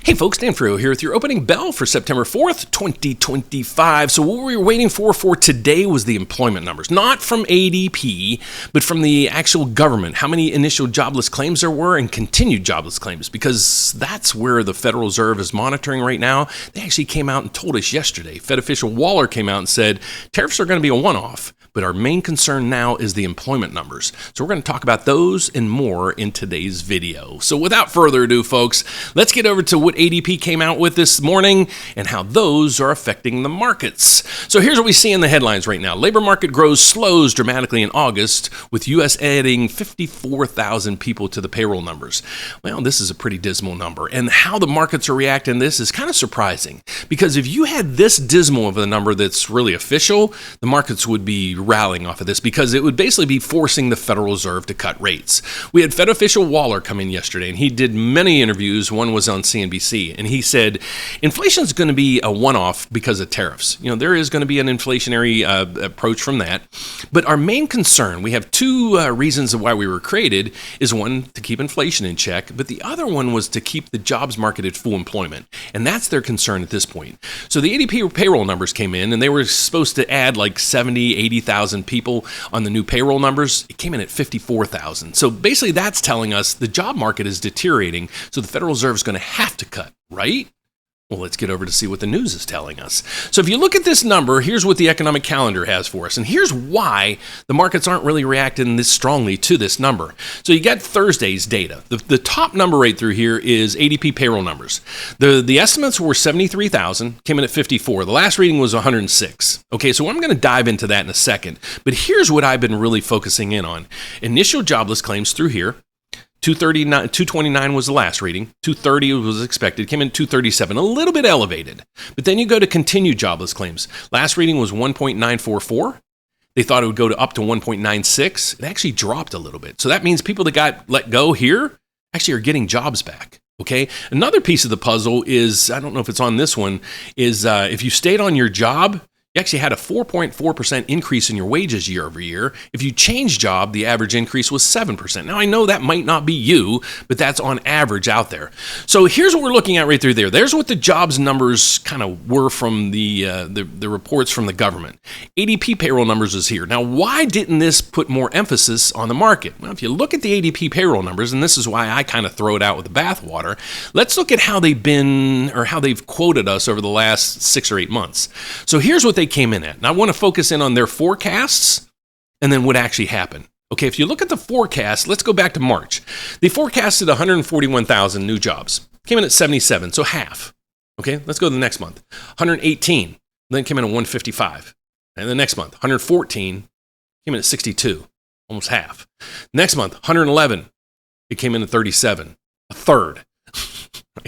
Hey folks, Dan Frio here with your opening bell for September 4th, 2025. So what we were waiting for today was the employment numbers, not from ADP, but from the actual government. How many initial jobless claims there were and continued jobless claims, because that's where the Federal Reserve is monitoring right now. They actually came out and told us yesterday. Fed official Waller came out and said tariffs are going to be a one-off. But our main concern now is the employment numbers. So we're going to talk about those and more in today's video. So without further ado, folks, let's get over to what ADP came out with this morning and how those are affecting the markets. So here's what we see in the headlines right now. Labor market slows dramatically in August, with U.S. adding 54,000 people to the payroll numbers. Well, this is a pretty dismal number. And how the markets are reacting to this is kind of surprising. Because if you had this dismal of a number that's really official, the markets would be rallying off of this, because it would basically be forcing the Federal Reserve to cut rates. We had Fed official Waller come in yesterday, and he did many interviews. One was on CNBC, and he said inflation is going to be a one-off because of tariffs. You know, there is going to be an inflationary approach from that. But our main concern, we have two reasons of why we were created, is one, to keep inflation in check, but the other one was to keep the jobs market at full employment. And that's their concern at this point. So the ADP payroll numbers came in, and they were supposed to add like 70, 80,000 people on the new payroll numbers. It came in at 54,000. So basically that's telling us the job market is deteriorating, so the Federal Reserve is going to have to cut, right? Well, let's get over to see what the news is telling us. So if you look at this number, here's what the economic calendar has for us. And here's why the markets aren't really reacting this strongly to this number. So you got Thursday's data. The top number right through here is ADP payroll numbers. The estimates were 73,000, came in at 54. The last reading was 106. Okay, so I'm going to dive into that in a second. But here's what I've been really focusing in on. Initial jobless claims through here. 229 was the last reading. 230 was expected. Came in 237, a little bit elevated. But then you go to continued jobless claims. Last reading was 1.944. They thought it would go up to 1.96. It actually dropped a little bit. So that means people that got let go here actually are getting jobs back. Okay. Another piece of the puzzle is, I don't know if it's on this one, is if you stayed on your job, you actually had a 4.4% increase in your wages year over year. If you changed job, the average increase was 7%. Now, I know that might not be you, but that's on average out there. So here's what we're looking at right through there. There's what the jobs numbers kind of were from the reports from the government. ADP payroll numbers is here. Now, why didn't this put more emphasis on the market? Well, if you look at the ADP payroll numbers, and this is why I kind of throw it out with the bathwater, let's look at how they've quoted us over the last 6 or 8 months. So here's what they came in at. And I want to focus in on their forecasts and then what actually happened. Okay, if you look at the forecast, let's go back to March. They forecasted 141,000 new jobs. Came in at 77, so half. Okay, let's go to the next month. 118, then came in at 155. And the next month, 114, came in at 62, almost half. Next month, 111, it came in at 37, a third.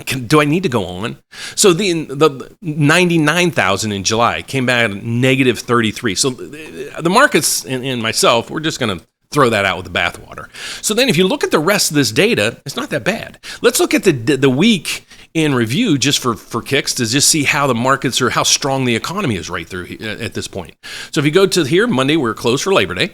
Do I need to go on? So the 99,000 in July came back at negative 33. So the markets and myself, we're just going to throw that out with the bathwater. So then if you look at the rest of this data, it's not that bad. Let's look at the week in review just for kicks to just see how the markets or how strong the economy is right through at this point. So if you go to here, Monday, we're closed for Labor Day.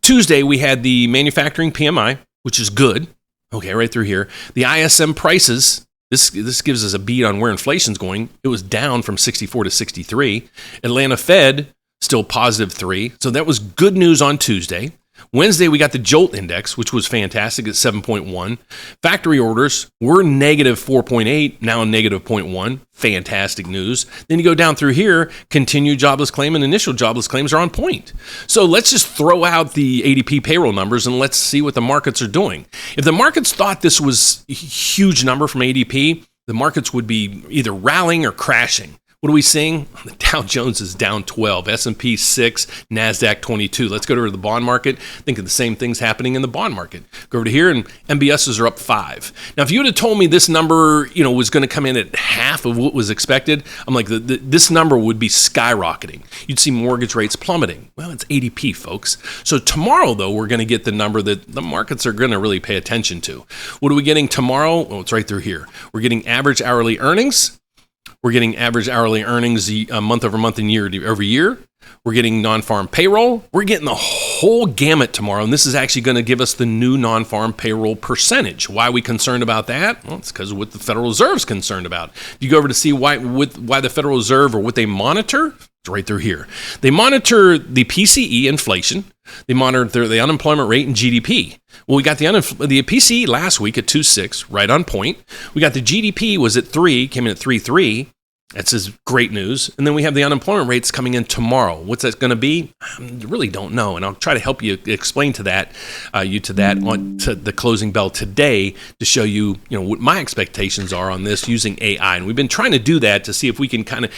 Tuesday, we had the manufacturing PMI, which is good. Okay, right through here. The ISM prices, this gives us a beat on where inflation's going. It was down from 64 to 63. Atlanta Fed, still positive 3. So that was good news on Tuesday. Wednesday, we got the JOLT index, which was fantastic at 7.1. Factory orders were negative 4.8, now negative 0.1. Fantastic news. Then you go down through here, continued jobless claim and initial jobless claims are on point. So let's just throw out the ADP payroll numbers and let's see what the markets are doing. If the markets thought this was a huge number from ADP, the markets would be either rallying or crashing. What are we seeing? The Dow Jones is down 12, S&P 6, NASDAQ 22. Let's go to the bond market. Think of the same things happening in the bond market. Go over to here, and MBSs are up 5. Now, if you would have told me this number, was going to come in at half of what was expected, I'm like, this number would be skyrocketing. You'd see mortgage rates plummeting. Well, it's ADP, folks. So tomorrow, though, we're going to get the number that the markets are going to really pay attention to. What are we getting tomorrow? Well, it's right through here. We're getting average hourly earnings. We're getting average hourly earnings month over month and year over year. We're getting non-farm payroll. We're getting the whole gamut tomorrow, and this is actually going to give us the new non-farm payroll percentage. Why are we concerned about that? Well, it's because of what the Federal Reserve is concerned about. If you go over to see why the Federal Reserve or what they monitor, it's right through here. They monitor the PCE inflation. They monitor the unemployment rate and GDP. Well, we got the PCE last week at 2.6, right on point. We got the GDP was at 3, came in at 3.3. That's great news. And then we have the unemployment rates coming in tomorrow. What's that going to be? I really don't know. And I'll try to help you explain to the closing bell today to show you, what my expectations are on this using AI. And we've been trying to do that to see if we can kind of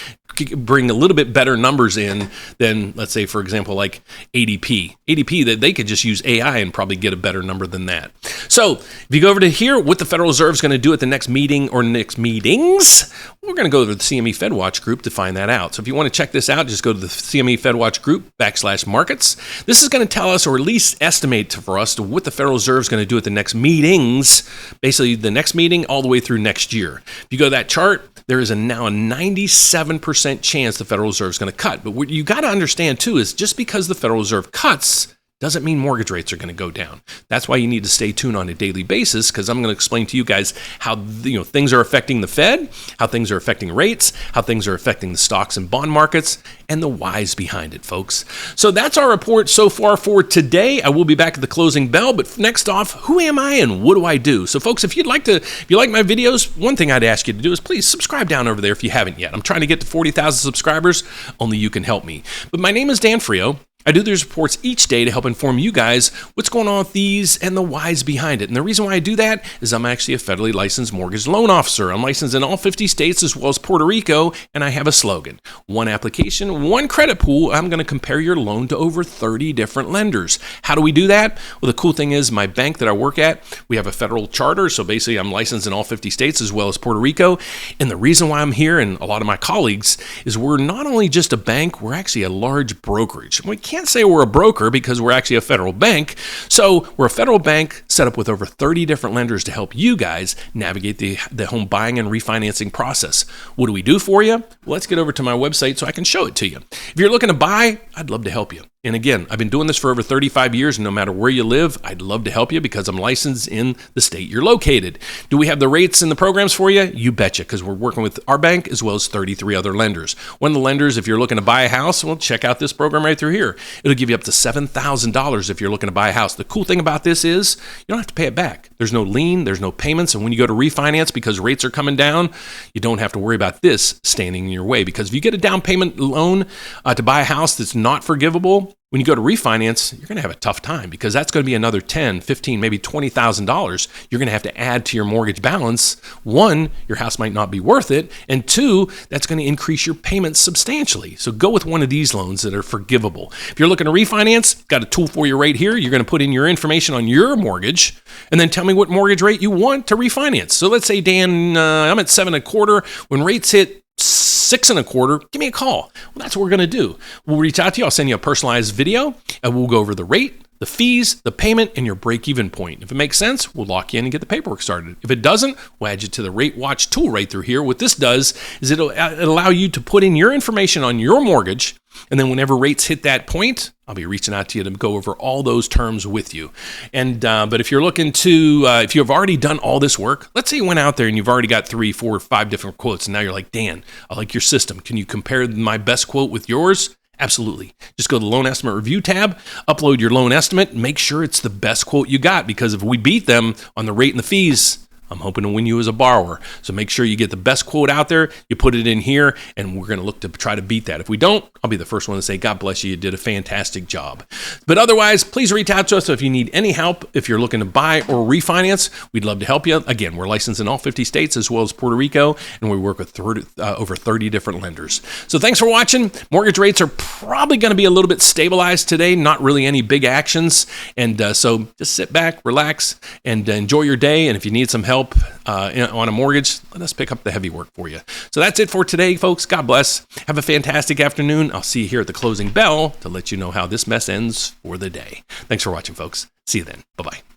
bring a little bit better numbers in than, let's say, for example, like ADP. ADP, that they could just use AI and probably get a better number than that. So if you go over to here, what the Federal Reserve is going to do at the next meeting or next meetings, we're going to go to the CME FedWatch group to find that out. So if you want to check this out, just go to the CME FedWatch group /markets. This is going to tell us, or at least estimate for us, to what the Federal Reserve is going to do at the next meetings, basically the next meeting all the way through next year. If you go to that chart, there is now a 97% chance the Federal Reserve is going to cut. But what you got to understand too is just because the Federal Reserve cuts doesn't mean mortgage rates are going to go down. That's why you need to stay tuned on a daily basis, because I'm going to explain to you guys how things are affecting the Fed, how things are affecting rates, how things are affecting the stocks and bond markets, and the whys behind it, folks. So that's our report so far for today. I will be back at the closing bell, but next off, who am I and what do I do? So folks, if you like my videos, one thing I'd ask you to do is please subscribe down over there if you haven't yet. I'm trying to get to 40,000 subscribers. Only you can help me. But my name is Dan Frio. I do these reports each day to help inform you guys what's going on with these and the whys behind it. And the reason why I do that is I'm actually a federally licensed mortgage loan officer. I'm licensed in all 50 states as well as Puerto Rico, and I have a slogan: one application, one credit pool. I'm going to compare your loan to over 30 different lenders. How do we do that? Well, the cool thing is my bank that I work at, we have a federal charter. So basically I'm licensed in all 50 states as well as Puerto Rico. And the reason why I'm here, and a lot of my colleagues, is we're not only just a bank, we're actually a large brokerage. We can't say we're a broker because we're actually a federal bank. So we're a federal bank set up with over 30 different lenders to help you guys navigate the home buying and refinancing process. What do we do for you? Well, let's get over to my website so I can show it to you. If you're looking to buy, I'd love to help you. And again, I've been doing this for over 35 years. No matter where you live, I'd love to help you because I'm licensed in the state you're located. Do we have the rates and the programs for you? You betcha, because we're working with our bank as well as 33 other lenders. One of the lenders, if you're looking to buy a house, well, check out this program right through here. It'll give you up to $7,000 if you're looking to buy a house. The cool thing about this is you don't have to pay it back. There's no lien, there's no payments. And when you go to refinance, because rates are coming down, you don't have to worry about this standing in your way. Because if you get a down payment loan to buy a house that's not forgivable, when you go to refinance, you're going to have a tough time because that's going to be another $10,000, $15,000, maybe $20,000 you're going to have to add to your mortgage balance. One, your house might not be worth it. And two, that's going to increase your payments substantially. So go with one of these loans that are forgivable. If you're looking to refinance, got a tool for you right here. You're going to put in your information on your mortgage and then tell me what mortgage rate you want to refinance. So let's say, Dan, I'm at 7.25. When rates hit 6.25, give me a call. Well, that's what we're going to do. We'll reach out to you. I'll send you a personalized video and we'll go over the rate, the fees, the payment, and your break-even point. If it makes sense, we'll lock you in and get the paperwork started. If it doesn't, we'll add you to the RateWatch tool right through here. What this does is it'll allow you to put in your information on your mortgage, and then whenever rates hit that point, I'll be reaching out to you to go over all those terms with you. And but if you're looking to, if you've already done all this work, let's say you went out there and you've already got 3, 4, 5 different quotes, and now you're like, Dan, I like your system. Can you compare my best quote with yours? Absolutely. Just go to the loan estimate review tab, upload your loan estimate, make sure it's the best quote you got, because if we beat them on the rate and the fees, I'm hoping to win you as a borrower. So make sure you get the best quote out there, you put it in here, and we're going to look to try to beat that. If we don't, I'll be the first one to say, God bless you, you did a fantastic job. But otherwise, please reach out to us if you need any help. If you're looking to buy or refinance, we'd love to help you. Again, we're licensed in all 50 states as well as Puerto Rico, and we work with over 30 different lenders. So thanks for watching. Mortgage rates are probably going to be a little bit stabilized today, not really any big actions. And so just sit back, relax, and enjoy your day. And if you need some help on a mortgage, let us pick up the heavy work for you. So that's it for today, folks. God bless. Have a fantastic afternoon. I'll see you here at the closing bell to let you know how this mess ends for the day. Thanks for watching, folks. See you then. Bye-bye.